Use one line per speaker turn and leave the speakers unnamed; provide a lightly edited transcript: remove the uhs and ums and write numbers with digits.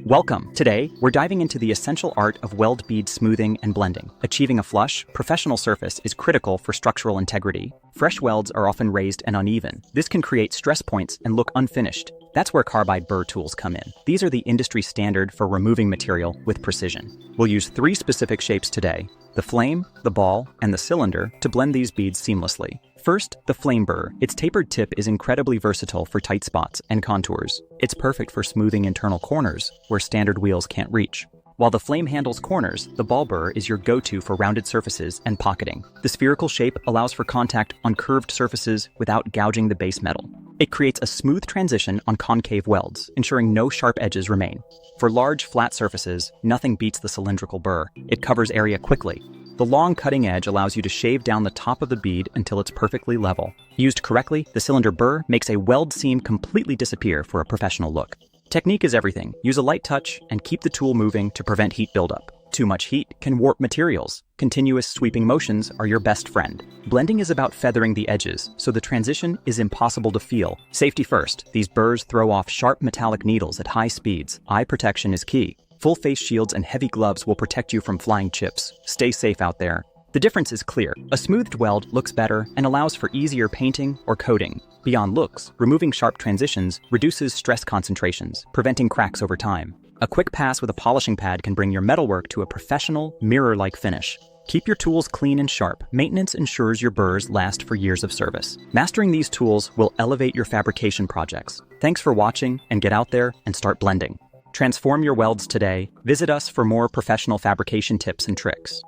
Welcome! Today, we're diving into the essential art of weld bead smoothing and blending. Achieving a flush, professional surface is critical for structural integrity. Fresh welds are often raised and uneven. This can create stress points and look unfinished. That's where Carbide Burr tools come in. These are the industry standard for removing material with precision. We'll use 3 specific shapes today: the flame, the ball, and the cylinder to blend these beads seamlessly. First, the flame burr. Its tapered tip is incredibly versatile for tight spots and contours. It's perfect for smoothing internal corners where standard wheels can't reach. While the flame handles corners, the ball burr is your go-to for rounded surfaces and pocketing. The spherical shape allows for contact on curved surfaces without gouging the base metal. It creates a smooth transition on concave welds, ensuring no sharp edges remain. For large, flat surfaces, nothing beats the cylindrical burr. It covers area quickly. The long cutting edge allows you to shave down the top of the bead until it's perfectly level. Used correctly, the cylinder burr makes a weld seam completely disappear for a professional look. Technique is everything. Use a light touch and keep the tool moving to prevent heat buildup. Too much heat can warp materials. Continuous sweeping motions are your best friend. Blending is about feathering the edges, so the transition is impossible to feel. Safety first. These burrs throw off sharp metallic needles at high speeds. Eye protection is key. Full face shields and heavy gloves will protect you from flying chips. Stay safe out there. The difference is clear. A smoothed weld looks better and allows for easier painting or coating. Beyond looks, removing sharp transitions reduces stress concentrations, preventing cracks over time. A quick pass with a polishing pad can bring your metalwork to a professional, mirror-like finish. Keep your tools clean and sharp. Maintenance ensures your burrs last for years of service. Mastering these tools will elevate your fabrication projects. Thanks for watching, and get out there and start blending. Transform your welds today. Visit us for more professional fabrication tips and tricks.